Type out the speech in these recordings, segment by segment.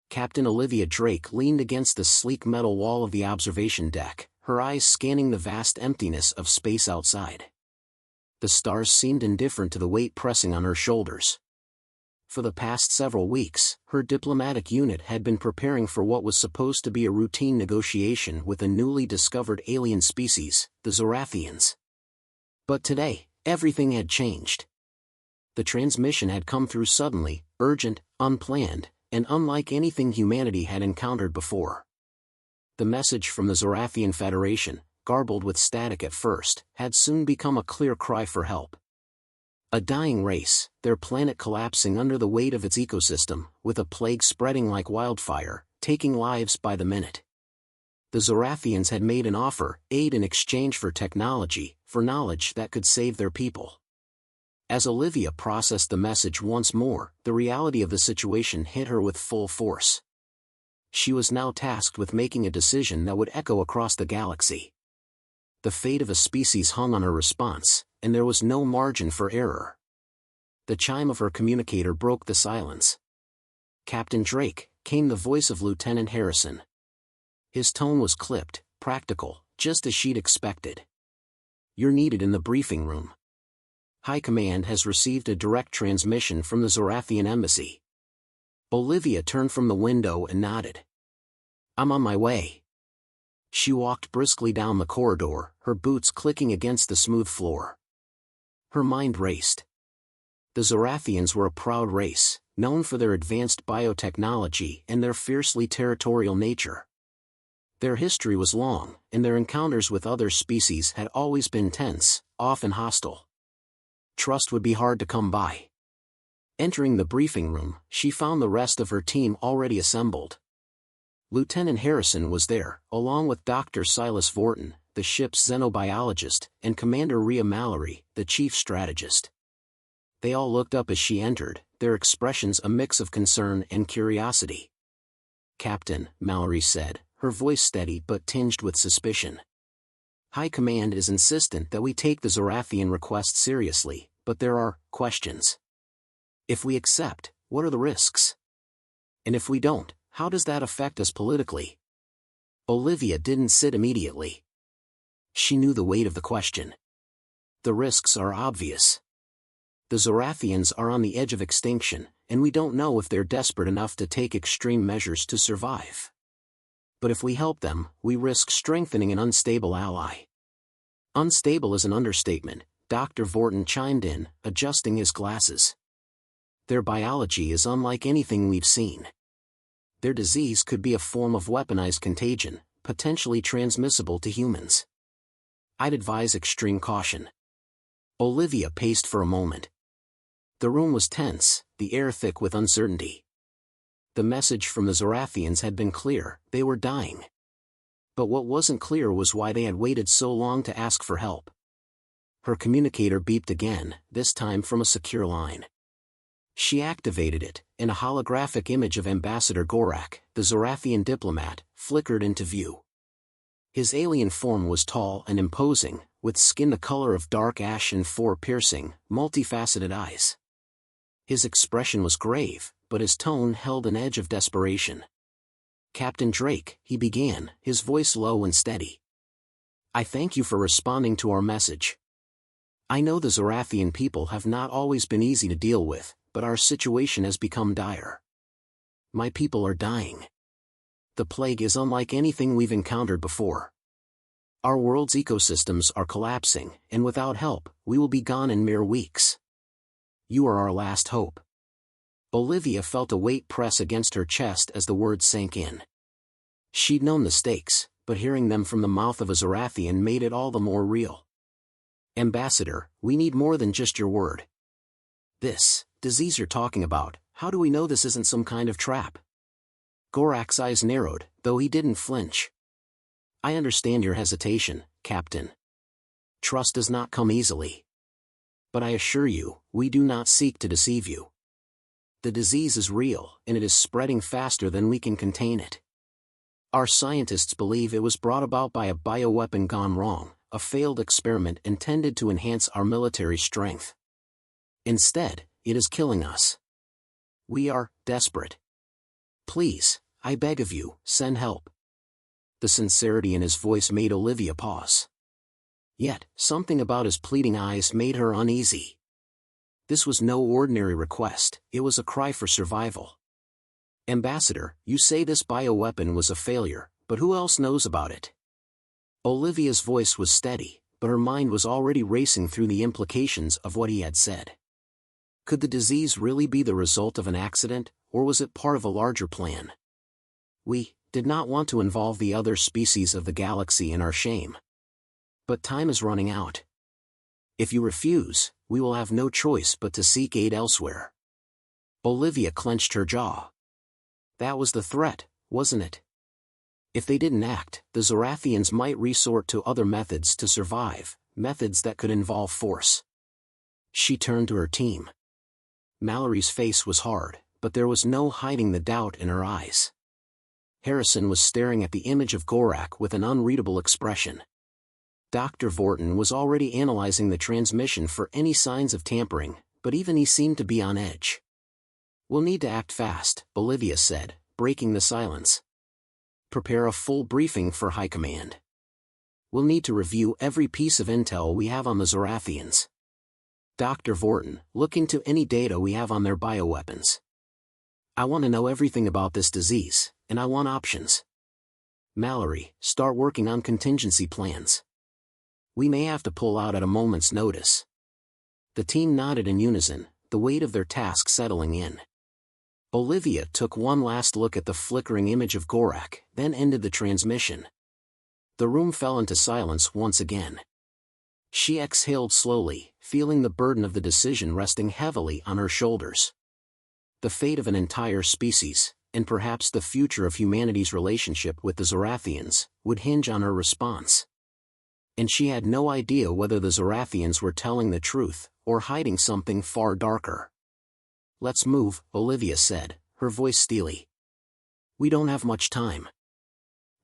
Captain Olivia Drake leaned against the sleek metal wall of the observation deck, her eyes scanning the vast emptiness of space outside. The stars seemed indifferent to the weight pressing on her shoulders. For the past several weeks, her diplomatic unit had been preparing for what was supposed to be a routine negotiation with a newly discovered alien species, the Zorathians. But today, everything had changed. The transmission had come through suddenly, urgent, unplanned, and unlike anything humanity had encountered before. The message from the Zorathian Federation, garbled with static at first, had soon become a clear cry for help. A dying race, their planet collapsing under the weight of its ecosystem, with a plague spreading like wildfire, taking lives by the minute. The Zorathians had made an offer, aid in exchange for technology, for knowledge that could save their people. As Olivia processed the message once more, the reality of the situation hit her with full force. She was now tasked with making a decision that would echo across the galaxy. The fate of a species hung on her response, and there was no margin for error. The chime of her communicator broke the silence. "Captain Drake," came the voice of Lieutenant Harrison. His tone was clipped, practical, just as she'd expected. "You're needed in the briefing room. High Command has received a direct transmission from the Zorathian embassy." Olivia turned from the window and nodded. "I'm on my way." She walked briskly down the corridor, her boots clicking against the smooth floor. Her mind raced. The Zorathians were a proud race, known for their advanced biotechnology and their fiercely territorial nature. Their history was long, and their encounters with other species had always been tense, often hostile. Trust would be hard to come by. Entering the briefing room, she found the rest of her team already assembled. Lieutenant Harrison was there, along with Dr. Silas Vorton, the ship's xenobiologist, and Commander Rhea Mallory, the chief strategist. They all looked up as she entered, their expressions a mix of concern and curiosity. "Captain," Mallory said, her voice steady but tinged with suspicion. "High Command is insistent that we take the Zorathian request seriously, but there are questions. If we accept, what are the risks? And if we don't, how does that affect us politically?" Olivia didn't sit immediately. She knew the weight of the question. The risks are obvious. The Zorathians are on the edge of extinction, and we don't know if they're desperate enough to take extreme measures to survive. But if we help them, we risk strengthening an unstable ally. "Unstable is an understatement," Dr. Vorton chimed in, adjusting his glasses. "Their biology is unlike anything we've seen. Their disease could be a form of weaponized contagion, potentially transmissible to humans. I'd advise extreme caution." Olivia paced for a moment. The room was tense, the air thick with uncertainty. The message from the Zorathians had been clear, they were dying. But what wasn't clear was why they had waited so long to ask for help. Her communicator beeped again, this time from a secure line. She activated it, and a holographic image of Ambassador Gorak, the Zorathian diplomat, flickered into view. His alien form was tall and imposing, with skin the color of dark ash and four piercing, multifaceted eyes. His expression was grave, but his tone held an edge of desperation. "Captain Drake," he began, his voice low and steady. "I thank you for responding to our message. I know the Zorathian people have not always been easy to deal with, but our situation has become dire. My people are dying. The plague is unlike anything we've encountered before. Our world's ecosystems are collapsing, and without help, we will be gone in mere weeks. You are our last hope." Olivia felt a weight press against her chest as the words sank in. She'd known the stakes, but hearing them from the mouth of a Zorathian made it all the more real. "Ambassador, we need more than just your word. This disease you're talking about, how do we know this isn't some kind of trap?" Gorak's eyes narrowed, though he didn't flinch. "I understand your hesitation, Captain. Trust does not come easily. But I assure you, we do not seek to deceive you. The disease is real, and it is spreading faster than we can contain it. Our scientists believe it was brought about by a bioweapon gone wrong, a failed experiment intended to enhance our military strength. Instead, it is killing us. We are desperate. Please, I beg of you, send help. The sincerity in his voice made Olivia pause. Yet, something about his pleading eyes made her uneasy. This was no ordinary request, it was a cry for survival. Ambassador, you say this bioweapon was a failure, but who else knows about it? Olivia's voice was steady, but her mind was already racing through the implications of what he had said. Could the disease really be the result of an accident, or was it part of a larger plan? We did not want to involve the other species of the galaxy in our shame. But time is running out. If you refuse, we will have no choice but to seek aid elsewhere. Olivia clenched her jaw. That was the threat, wasn't it? If they didn't act, the Zorathians might resort to other methods to survive, methods that could involve force. She turned to her team. Mallory's face was hard, but there was no hiding the doubt in her eyes. Harrison was staring at the image of Gorak with an unreadable expression. Dr. Vorton was already analyzing the transmission for any signs of tampering, but even he seemed to be on edge. We'll need to act fast, Olivia said, breaking the silence. Prepare a full briefing for High Command. We'll need to review every piece of intel we have on the Zorathians. Dr. Vorton, look into any data we have on their bioweapons. I want to know everything about this disease, and I want options. Mallory, start working on contingency plans. We may have to pull out at a moment's notice. The team nodded in unison, the weight of their task settling in. Olivia took one last look at the flickering image of Gorak, then ended the transmission. The room fell into silence once again. She exhaled slowly, feeling the burden of the decision resting heavily on her shoulders. The fate of an entire species, and perhaps the future of humanity's relationship with the Zorathians, would hinge on her response. And she had no idea whether the Zorathians were telling the truth, or hiding something far darker. Let's move, Olivia said, her voice steely. We don't have much time.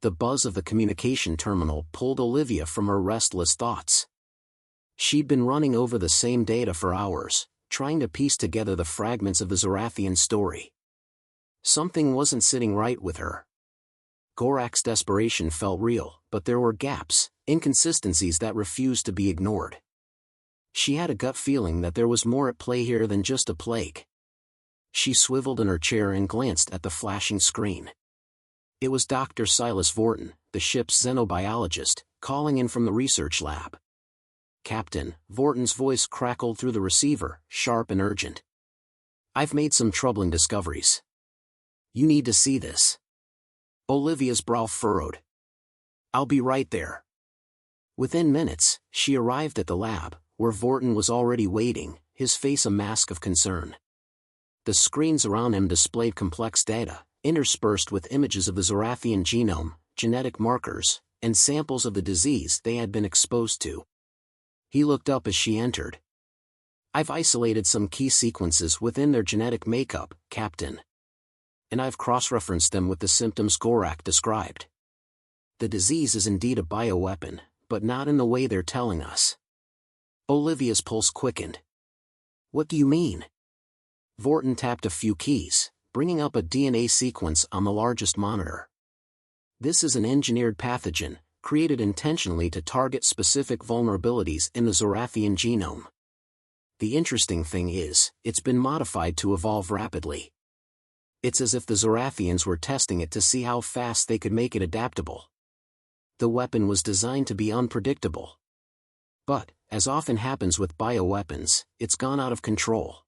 The buzz of the communication terminal pulled Olivia from her restless thoughts. She'd been running over the same data for hours, trying to piece together the fragments of the Zorathian story. Something wasn't sitting right with her. Gorak's desperation felt real, but there were gaps, inconsistencies that refused to be ignored. She had a gut feeling that there was more at play here than just a plague. She swiveled in her chair and glanced at the flashing screen. It was Dr. Silas Vorton, the ship's xenobiologist, calling in from the research lab. Captain, Vorton's voice crackled through the receiver, sharp and urgent. I've made some troubling discoveries. You need to see this. Olivia's brow furrowed. I'll be right there. Within minutes, she arrived at the lab, where Vorton was already waiting, his face a mask of concern. The screens around him displayed complex data, interspersed with images of the Zorathian genome, genetic markers, and samples of the disease they had been exposed to. He looked up as she entered. I've isolated some key sequences within their genetic makeup, Captain. And I've cross-referenced them with the symptoms Gorak described. The disease is indeed a bioweapon, but not in the way they're telling us. Olivia's pulse quickened. What do you mean? Vorton tapped a few keys, bringing up a DNA sequence on the largest monitor. This is an engineered pathogen, created intentionally to target specific vulnerabilities in the Zorathian genome. The interesting thing is, it's been modified to evolve rapidly. It's as if the Zorathians were testing it to see how fast they could make it adaptable. The weapon was designed to be unpredictable. But, as often happens with bioweapons, it's gone out of control.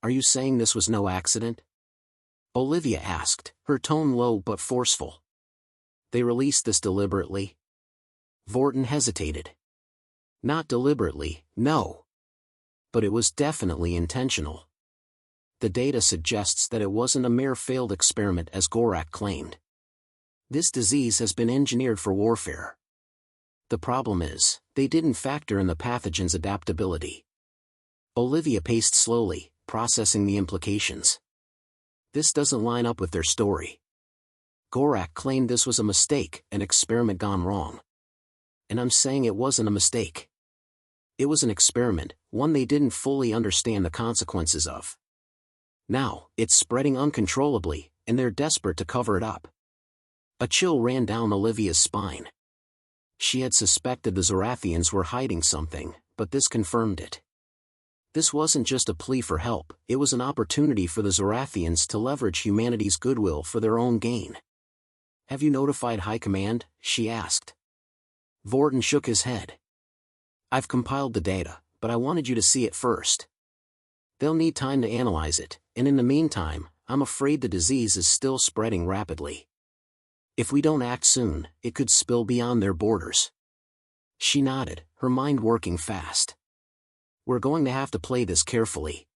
Are you saying this was no accident? Olivia asked, her tone low but forceful. They released this deliberately? Vorton hesitated. Not deliberately, no. But it was definitely intentional. The data suggests that it wasn't a mere failed experiment as Gorak claimed. This disease has been engineered for warfare. The problem is, they didn't factor in the pathogen's adaptability. Olivia paced slowly, processing the implications. This doesn't line up with their story. Gorak claimed this was a mistake, an experiment gone wrong. And I'm saying it wasn't a mistake. It was an experiment, one they didn't fully understand the consequences of. Now, it's spreading uncontrollably, and they're desperate to cover it up. A chill ran down Olivia's spine. She had suspected the Zorathians were hiding something, but this confirmed it. This wasn't just a plea for help, it was an opportunity for the Zorathians to leverage humanity's goodwill for their own gain. "Have you notified High Command?" she asked. Vorton shook his head. "I've compiled the data, but I wanted you to see it first. They'll need time to analyze it, and in the meantime, I'm afraid the disease is still spreading rapidly. If we don't act soon, it could spill beyond their borders." She nodded, her mind working fast. "We're going to have to play this carefully.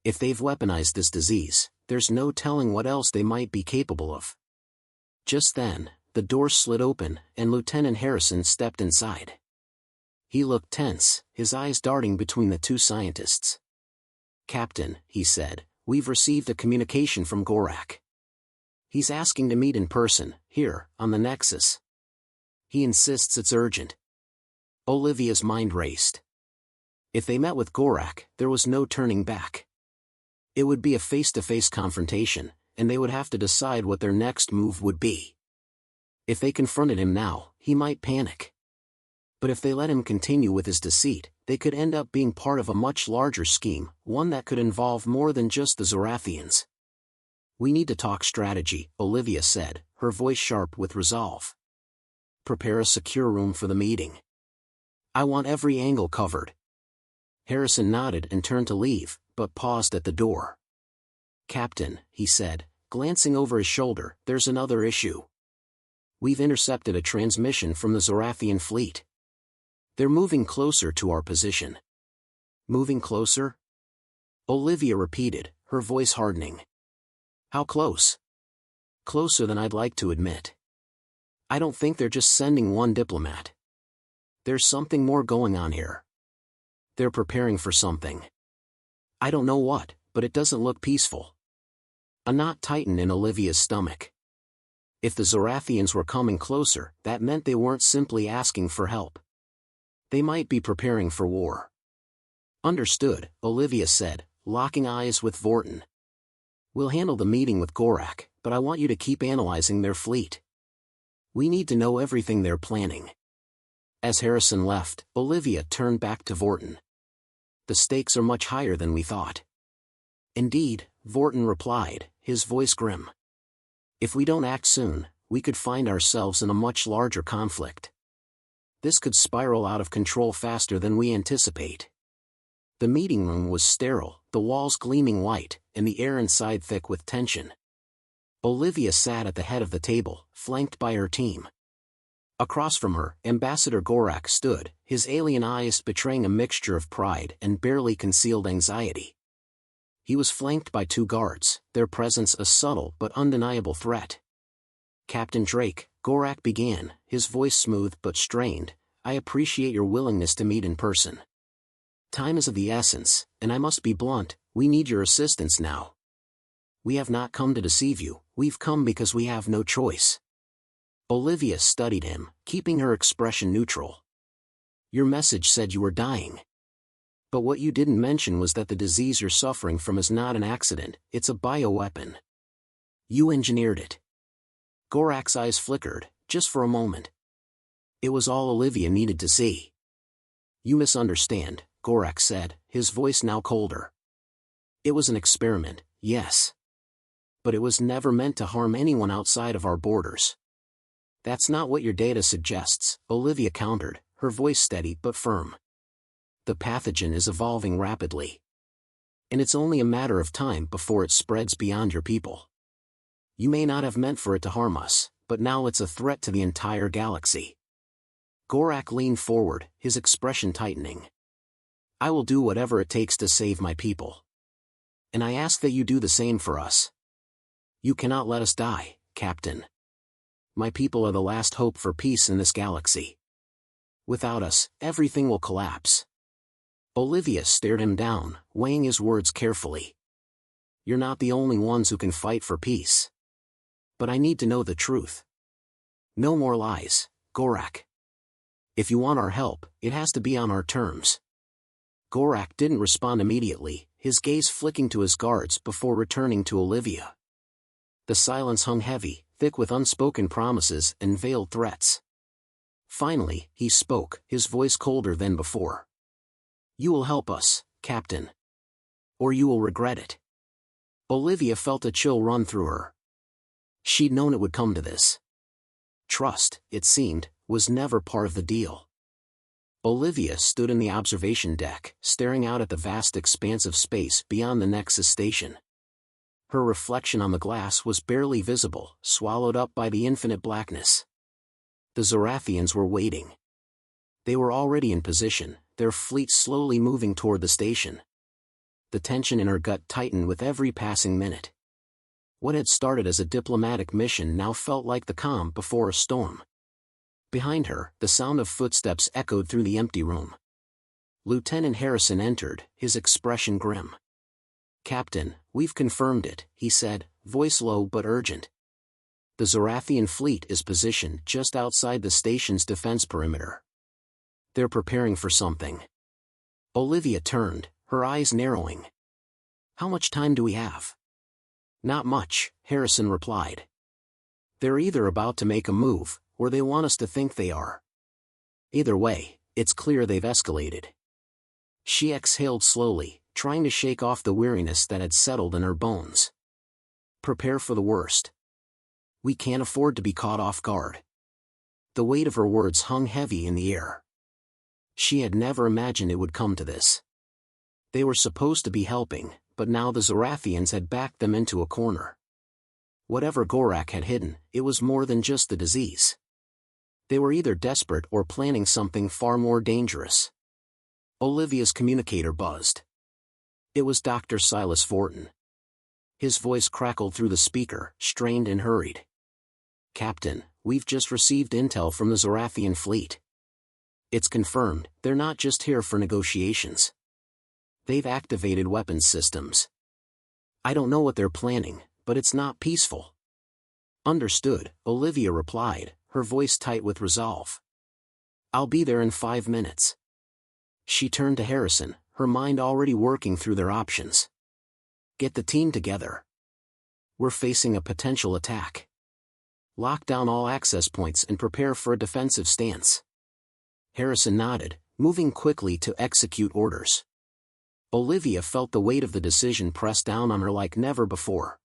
If they've weaponized this disease, there's no telling what else they might be capable of." Just then, the door slid open, and Lieutenant Harrison stepped inside. He looked tense, his eyes darting between the two scientists. "Captain," he said, "we've received a communication from Gorak. He's asking to meet in person, here, on the Nexus. He insists it's urgent." Olivia's mind raced. If they met with Gorak, there was no turning back. It would be a face-to-face confrontation, and they would have to decide what their next move would be. If they confronted him now, he might panic. But if they let him continue with his deceit, they could end up being part of a much larger scheme, one that could involve more than just the Zorathians. "We need to talk strategy," Olivia said, her voice sharp with resolve. "Prepare a secure room for the meeting. I want every angle covered." Harrison nodded and turned to leave, but paused at the door. "Captain," he said, glancing over his shoulder, "there's another issue. We've intercepted a transmission from the Zorathian fleet. They're moving closer to our position." "Moving closer?" Olivia repeated, her voice hardening. "How close?" "Closer than I'd like to admit. I don't think they're just sending one diplomat. There's something more going on here. They're preparing for something. I don't know what, but it doesn't look peaceful." A knot tightened in Olivia's stomach. If the Zorathians were coming closer, that meant they weren't simply asking for help. They might be preparing for war. "Understood," Olivia said, locking eyes with Vorton. "We'll handle the meeting with Gorak, but I want you to keep analyzing their fleet. We need to know everything they're planning." As Harrison left, Olivia turned back to Vorton. "The stakes are much higher than we thought." "Indeed," Vorton replied, his voice grim. "If we don't act soon, we could find ourselves in a much larger conflict. This could spiral out of control faster than we anticipate." The meeting room was sterile, the walls gleaming white, and the air inside thick with tension. Olivia sat at the head of the table, flanked by her team. Across from her, Ambassador Gorak stood, his alien eyes betraying a mixture of pride and barely concealed anxiety. He was flanked by two guards, their presence a subtle but undeniable threat. "Captain Drake," Gorak began, his voice smooth but strained, "I appreciate your willingness to meet in person. Time is of the essence, and I must be blunt, we need your assistance now. We have not come to deceive you, we've come because we have no choice." Olivia studied him, keeping her expression neutral. "Your message said you were dying. But what you didn't mention was that the disease you're suffering from is not an accident, it's a bioweapon. You engineered it." Gorak's eyes flickered, just for a moment. It was all Olivia needed to see. "You misunderstand," Gorak said, his voice now colder. "It was an experiment, yes. But it was never meant to harm anyone outside of our borders." "That's not what your data suggests," Olivia countered, her voice steady but firm. "The pathogen is evolving rapidly. And it's only a matter of time before it spreads beyond your people. You may not have meant for it to harm us, but now it's a threat to the entire galaxy." Gorak leaned forward, his expression tightening. "I will do whatever it takes to save my people. And I ask that you do the same for us. You cannot let us die, Captain. My people are the last hope for peace in this galaxy. Without us, everything will collapse." Olivia stared him down, weighing his words carefully. "You're not the only ones who can fight for peace. But I need to know the truth. No more lies, Gorak. If you want our help, it has to be on our terms." Gorak didn't respond immediately, his gaze flicking to his guards before returning to Olivia. The silence hung heavy, thick with unspoken promises and veiled threats. Finally, he spoke, his voice colder than before. "You will help us, Captain. Or you will regret it." Olivia felt a chill run through her. She'd known it would come to this. Trust, it seemed, was never part of the deal. Olivia stood in the observation deck, staring out at the vast expanse of space beyond the Nexus station. Her reflection on the glass was barely visible, swallowed up by the infinite blackness. The Zorathians were waiting. They were already in position, their fleet slowly moving toward the station. The tension in her gut tightened with every passing minute. What had started as a diplomatic mission now felt like the calm before a storm. Behind her, the sound of footsteps echoed through the empty room. Lieutenant Harrison entered, his expression grim. "Captain, we've confirmed it," he said, voice low but urgent. "The Zorathian fleet is positioned just outside the station's defense perimeter. They're preparing for something." Olivia turned, her eyes narrowing. "How much time do we have?" "Not much," Harrison replied. "They're either about to make a move, or they want us to think they are. Either way, it's clear they've escalated." She exhaled slowly, trying to shake off the weariness that had settled in her bones. "Prepare for the worst. We can't afford to be caught off guard." The weight of her words hung heavy in the air. She had never imagined it would come to this. They were supposed to be helping, but now the Zorathians had backed them into a corner. Whatever Gorak had hidden, it was more than just the disease. They were either desperate or planning something far more dangerous. Olivia's communicator buzzed. It was Dr. Silas Vorton. His voice crackled through the speaker, strained and hurried. "Captain, we've just received intel from the Zorathian fleet. It's confirmed, they're not just here for negotiations. They've activated weapons systems. I don't know what they're planning, but it's not peaceful." "Understood," Olivia replied, her voice tight with resolve. "I'll be there in 5 minutes." She turned to Harrison, her mind already working through their options. "Get the team together. We're facing a potential attack. Lock down all access points and prepare for a defensive stance." Harrison nodded, moving quickly to execute orders. Olivia felt the weight of the decision press down on her like never before.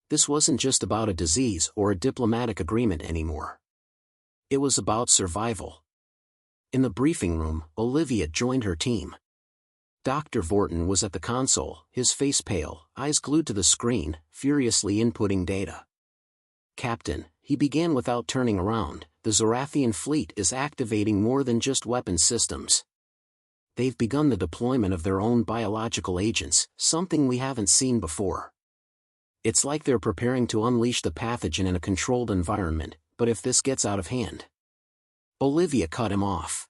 This wasn't just about a disease or a diplomatic agreement anymore. It was about survival. In the briefing room, Olivia joined her team. Dr. Vorton was at the console, his face pale, eyes glued to the screen, furiously inputting data. "Captain," he began without turning around, "the Zorathian fleet is activating more than just weapon systems. They've begun the deployment of their own biological agents, something we haven't seen before. It's like they're preparing to unleash the pathogen in a controlled environment, but if this gets out of hand..." Olivia cut him off.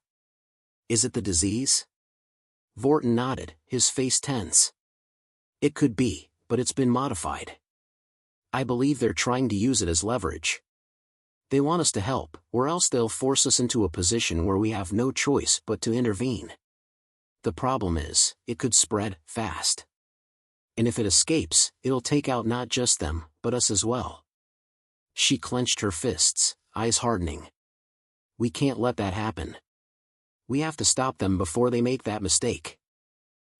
"Is it the disease?" Vorton nodded, his face tense. "It could be, but it's been modified. I believe they're trying to use it as leverage. They want us to help, or else they'll force us into a position where we have no choice but to intervene. The problem is, it could spread fast. And if it escapes, it'll take out not just them, but us as well." She clenched her fists, eyes hardening. "We can't let that happen. We have to stop them before they make that mistake."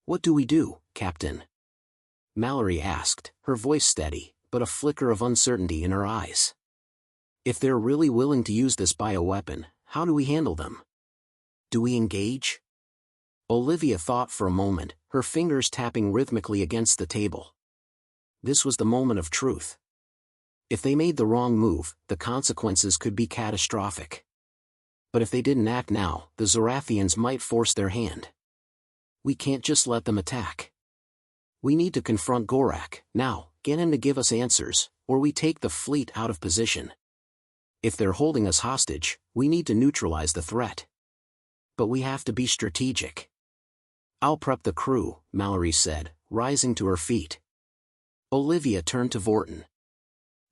"What do we do, Captain?" Mallory asked, her voice steady, but a flicker of uncertainty in her eyes. "If they're really willing to use this bioweapon, how do we handle them? Do we engage?" Olivia thought for a moment, her fingers tapping rhythmically against the table. This was the moment of truth. If they made the wrong move, the consequences could be catastrophic. But if they didn't act now, the Zorathians might force their hand. We can't just let them attack. We need to confront Gorak, now, get him to give us answers, or we take the fleet out of position. If they're holding us hostage, we need to neutralize the threat. But we have to be strategic. "I'll prep the crew," Mallory said, rising to her feet. Olivia turned to Vorton.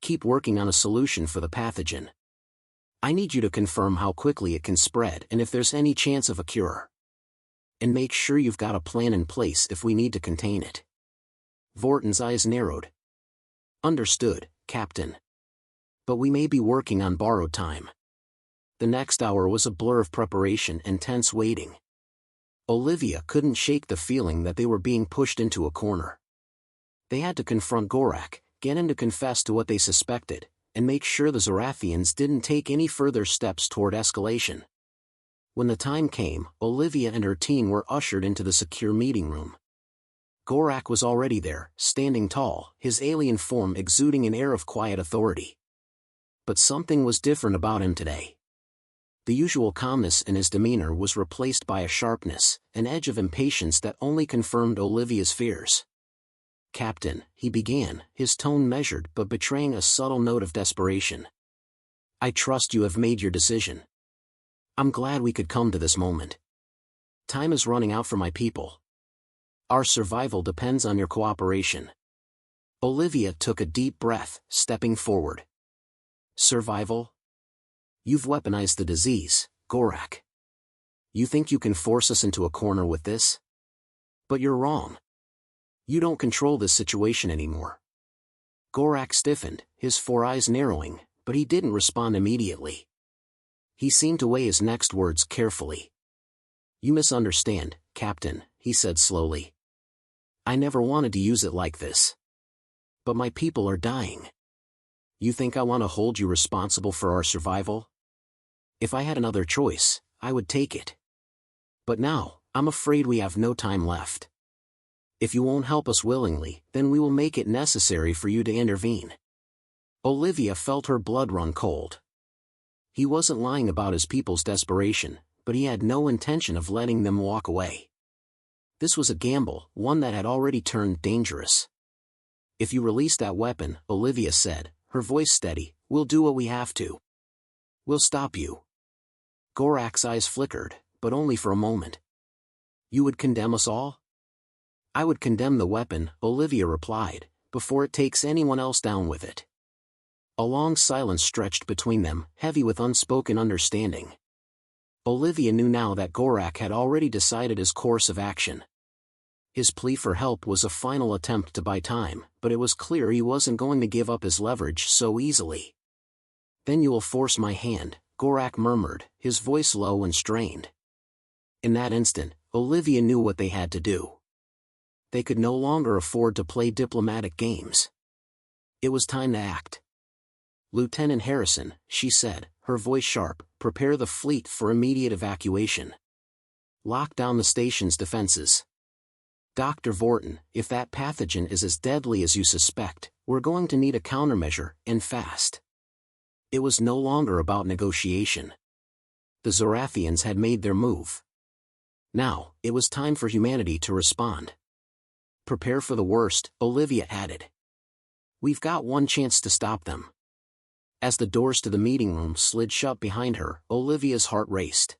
"Keep working on a solution for the pathogen. I need you to confirm how quickly it can spread and if there's any chance of a cure. And make sure you've got a plan in place if we need to contain it." Vorton's eyes narrowed. "Understood, Captain. But we may be working on borrowed time. The next hour was a blur of preparation and tense waiting. Olivia couldn't shake the feeling that they were being pushed into a corner. They had to confront Gorak, get him to confess to what they suspected, and make sure the Zorathians didn't take any further steps toward escalation. When the time came, Olivia and her team were ushered into the secure meeting room. Gorak was already there, standing tall, his alien form exuding an air of quiet authority. But something was different about him today. The usual calmness in his demeanor was replaced by a sharpness, an edge of impatience that only confirmed Olivia's fears. "Captain," he began, his tone measured but betraying a subtle note of desperation. "I trust you have made your decision. I'm glad we could come to this moment. Time is running out for my people. Our survival depends on your cooperation." Olivia took a deep breath, stepping forward. "Survival? You've weaponized the disease, Gorak. You think you can force us into a corner with this? But you're wrong. You don't control this situation anymore." Gorak stiffened, his four eyes narrowing, but he didn't respond immediately. He seemed to weigh his next words carefully. "You misunderstand, Captain," he said slowly. "I never wanted to use it like this. But my people are dying. You think I want to hold you responsible for our survival? If I had another choice, I would take it. But now, I'm afraid we have no time left. If you won't help us willingly, then we will make it necessary for you to intervene." Olivia felt her blood run cold. He wasn't lying about his people's desperation, but he had no intention of letting them walk away. This was a gamble, one that had already turned dangerous. "If you release that weapon," Olivia said, her voice steady, "we'll do what we have to. We'll stop you." Gorak's eyes flickered, but only for a moment. "You would condemn us all?" "I would condemn the weapon," Olivia replied, "before it takes anyone else down with it." A long silence stretched between them, heavy with unspoken understanding. Olivia knew now that Gorak had already decided his course of action. His plea for help was a final attempt to buy time, but it was clear he wasn't going to give up his leverage so easily. "Then you will force my hand," Gorak murmured, his voice low and strained. In that instant, Olivia knew what they had to do. They could no longer afford to play diplomatic games. It was time to act. "Lieutenant Harrison," she said, her voice sharp, "prepare the fleet for immediate evacuation. Lock down the station's defenses. Dr. Vorton, if that pathogen is as deadly as you suspect, we're going to need a countermeasure, and fast." It was no longer about negotiation. The Zorathians had made their move. Now, it was time for humanity to respond. "Prepare for the worst," Olivia added. "We've got one chance to stop them." As the doors to the meeting room slid shut behind her, Olivia's heart raced.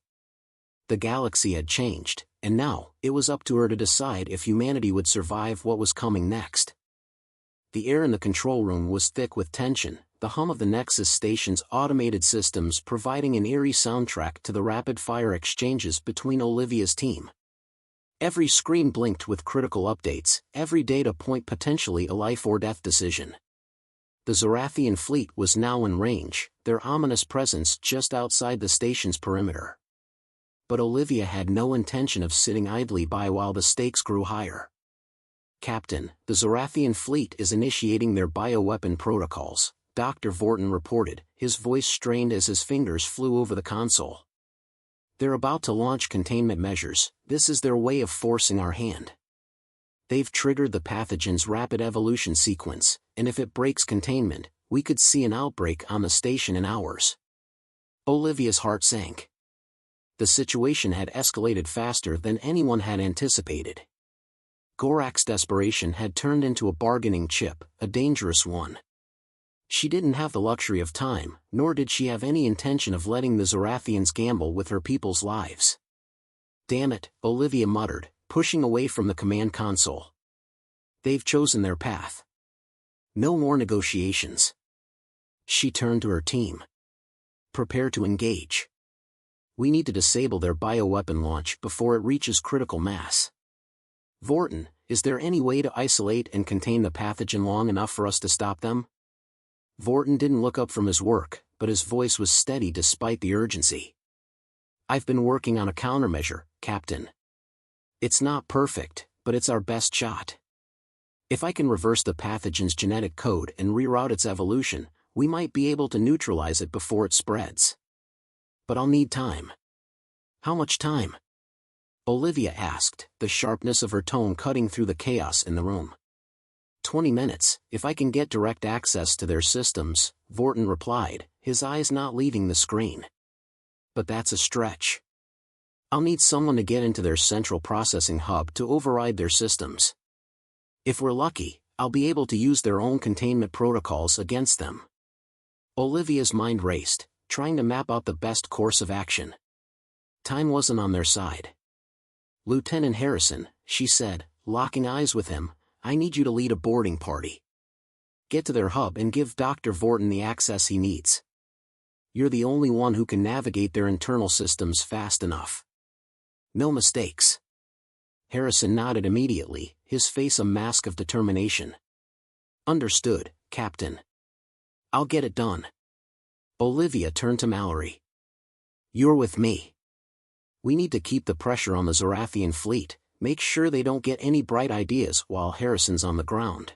The galaxy had changed, and now, it was up to her to decide if humanity would survive what was coming next. The air in the control room was thick with tension, the hum of the Nexus station's automated systems providing an eerie soundtrack to the rapid-fire exchanges between Olivia's team. Every screen blinked with critical updates, every data point potentially a life-or-death decision. The Zorathian fleet was now in range, their ominous presence just outside the station's perimeter. But Olivia had no intention of sitting idly by while the stakes grew higher. "Captain, the Zorathian fleet is initiating their bioweapon protocols," Dr. Vorton reported, his voice strained as his fingers flew over the console. "They're about to launch containment measures. This is their way of forcing our hand. They've triggered the pathogen's rapid evolution sequence, and if it breaks containment, we could see an outbreak on the station in hours." Olivia's heart sank. The situation had escalated faster than anyone had anticipated. Gorak's desperation had turned into a bargaining chip, a dangerous one. She didn't have the luxury of time, nor did she have any intention of letting the Zorathians gamble with her people's lives. "Damn it," Olivia muttered, pushing away from the command console. "They've chosen their path. No more negotiations." She turned to her team. "Prepare to engage. We need to disable their bioweapon launch before it reaches critical mass. Vorton, is there any way to isolate and contain the pathogen long enough for us to stop them?" Vorton didn't look up from his work, but his voice was steady despite the urgency. "I've been working on a countermeasure, Captain. It's not perfect, but it's our best shot. If I can reverse the pathogen's genetic code and reroute its evolution, we might be able to neutralize it before it spreads. But I'll need time." "How much time?" Olivia asked, the sharpness of her tone cutting through the chaos in the room. 20 minutes, if I can get direct access to their systems," Vorton replied, his eyes not leaving the screen. "But that's a stretch. I'll need someone to get into their central processing hub to override their systems. If we're lucky, I'll be able to use their own containment protocols against them." Olivia's mind raced, trying to map out the best course of action. Time wasn't on their side. "Lieutenant Harrison," she said, locking eyes with him, "I need you to lead a boarding party. Get to their hub and give Dr. Vorton the access he needs. You're the only one who can navigate their internal systems fast enough. No mistakes." Harrison nodded immediately, his face a mask of determination. "Understood, Captain. I'll get it done." Olivia turned to Mallory. "You're with me. We need to keep the pressure on the Zorathian fleet, make sure they don't get any bright ideas while Harrison's on the ground.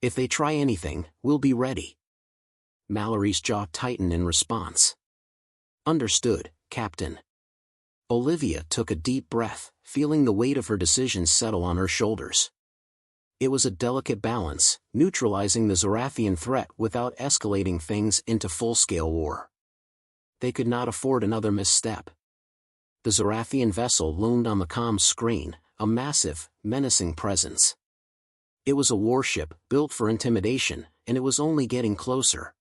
If they try anything, we'll be ready." Mallory's jaw tightened in response. "Understood, Captain." Olivia took a deep breath, feeling the weight of her decision settle on her shoulders. It was a delicate balance, neutralizing the Zorathian threat without escalating things into full-scale war. They could not afford another misstep. The Zorathian vessel loomed on the comms screen, a massive, menacing presence. It was a warship, built for intimidation, and it was only getting closer.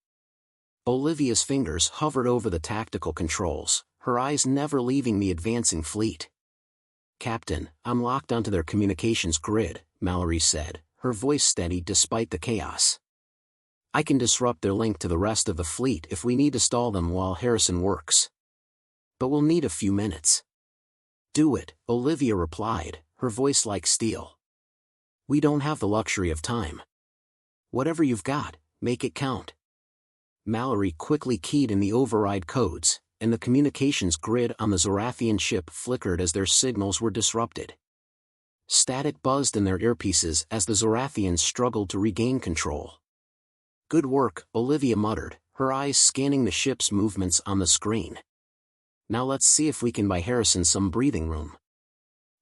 Olivia's fingers hovered over the tactical controls, her eyes never leaving the advancing fleet. "Captain, I'm locked onto their communications grid," Mallory said, her voice steady despite the chaos. "I can disrupt their link to the rest of the fleet if we need to stall them while Harrison works. But we'll need a few minutes." "Do it," Olivia replied, her voice like steel. "We don't have the luxury of time. Whatever you've got, make it count." Mallory quickly keyed in the override codes, and the communications grid on the Zorathian ship flickered as their signals were disrupted. Static buzzed in their earpieces as the Zorathians struggled to regain control. "Good work," Olivia muttered, her eyes scanning the ship's movements on the screen. "Now let's see if we can buy Harrison some breathing room."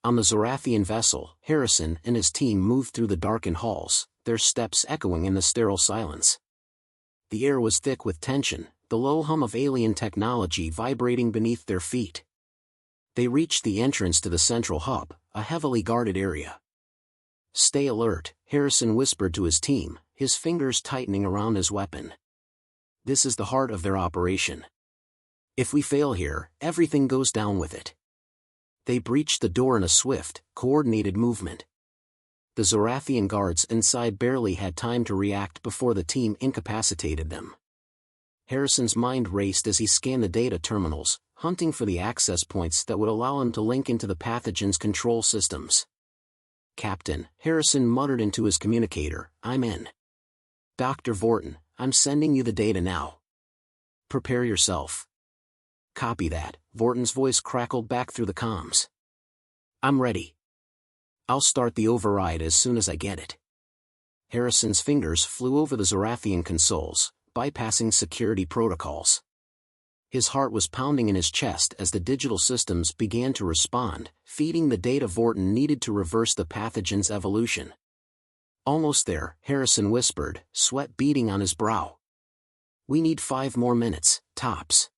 On the Zorathian vessel, Harrison and his team moved through the darkened halls, their steps echoing in the sterile silence. The air was thick with tension, the low hum of alien technology vibrating beneath their feet. They reached the entrance to the central hub, a heavily guarded area. "Stay alert," Harrison whispered to his team, his fingers tightening around his weapon. "This is the heart of their operation. If we fail here, everything goes down with it." They breached the door in a swift, coordinated movement. The Zorathian guards inside barely had time to react before the team incapacitated them. Harrison's mind raced as he scanned the data terminals, hunting for the access points that would allow him to link into the pathogen's control systems. "Captain," Harrison muttered into his communicator, "I'm in. Dr. Vorton, I'm sending you the data now. Prepare yourself." "Copy that," Vorton's voice crackled back through the comms. "I'm ready. I'll start the override as soon as I get it." Harrison's fingers flew over the Zorathian consoles, bypassing security protocols. His heart was pounding in his chest as the digital systems began to respond, feeding the data Vorton needed to reverse the pathogen's evolution. "Almost there," Harrison whispered, sweat beading on his brow. "We need 5 more minutes, tops."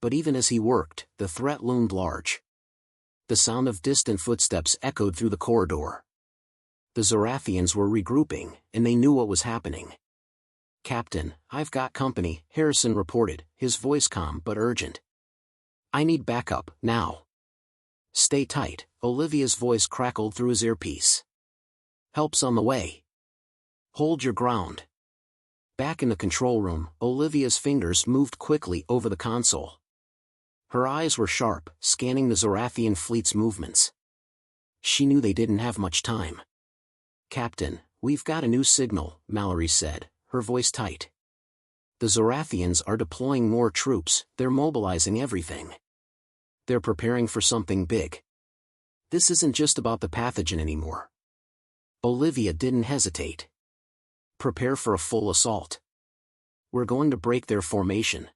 But even as he worked, the threat loomed large. The sound of distant footsteps echoed through the corridor. The Zorathians were regrouping, and they knew what was happening. "Captain, I've got company," Harrison reported, his voice calm but urgent. "I need backup, now." "Stay tight," Olivia's voice crackled through his earpiece. "Help's on the way. Hold your ground." Back in the control room, Olivia's fingers moved quickly over the console. Her eyes were sharp, scanning the Zorathian fleet's movements. She knew they didn't have much time. "Captain, we've got a new signal," Mallory said, her voice tight. The Zorathians are deploying more troops, they're mobilizing everything. They're preparing for something big. This isn't just about the pathogen anymore. Olivia didn't hesitate. Prepare for a full assault. We're going to break their formation.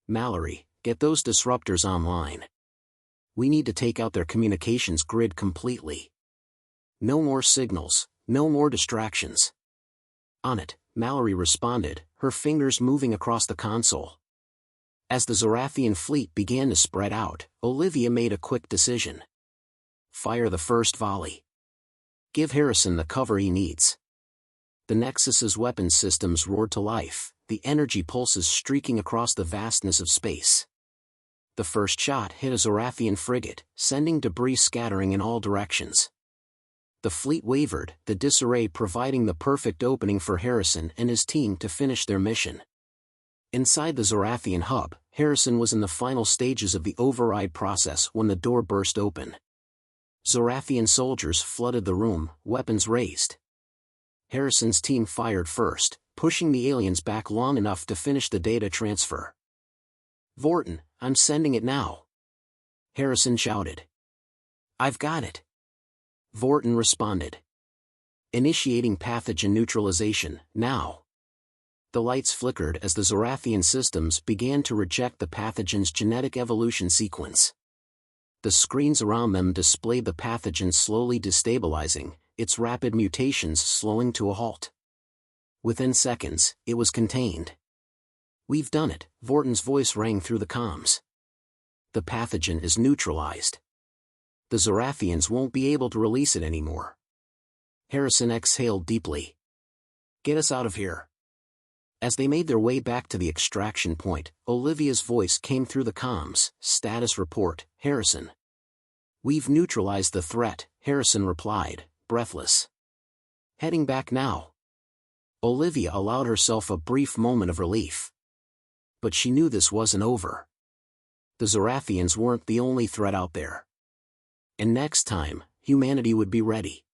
Mallory, get those disruptors online. We need to take out their communications grid completely. No more signals, no more distractions. On it, Mallory responded, her fingers moving across the console. As the Zorathian fleet began to spread out, Olivia made a quick decision. Fire the first volley. Give Harrison the cover he needs. The Nexus's weapons systems roared to life, the energy pulses streaking across the vastness of space. The first shot hit a Zorathian frigate, sending debris scattering in all directions. The fleet wavered, the disarray providing the perfect opening for Harrison and his team to finish their mission. Inside the Zorathian hub, Harrison was in the final stages of the override process when the door burst open. Zorathian soldiers flooded the room, weapons raised. Harrison's team fired first, pushing the aliens back long enough to finish the data transfer. "Vorton, I'm sending it now," Harrison shouted. "I've got it," Vorton responded. "Initiating pathogen neutralization, now." The lights flickered as the Zorathian systems began to reject the pathogen's genetic evolution sequence. The screens around them displayed the pathogen slowly destabilizing, its rapid mutations slowing to a halt. Within seconds, it was contained. "We've done it," Vorton's voice rang through the comms. "The pathogen is neutralized. The Zorathians won't be able to release it anymore." Harrison exhaled deeply. "Get us out of here." As they made their way back to the extraction point, Olivia's voice came through the comms. "Status report, Harrison." "We've neutralized the threat," Harrison replied, breathless. "Heading back now." Olivia allowed herself a brief moment of relief. But she knew this wasn't over. The Zorathians weren't the only threat out there. And next time, humanity would be ready.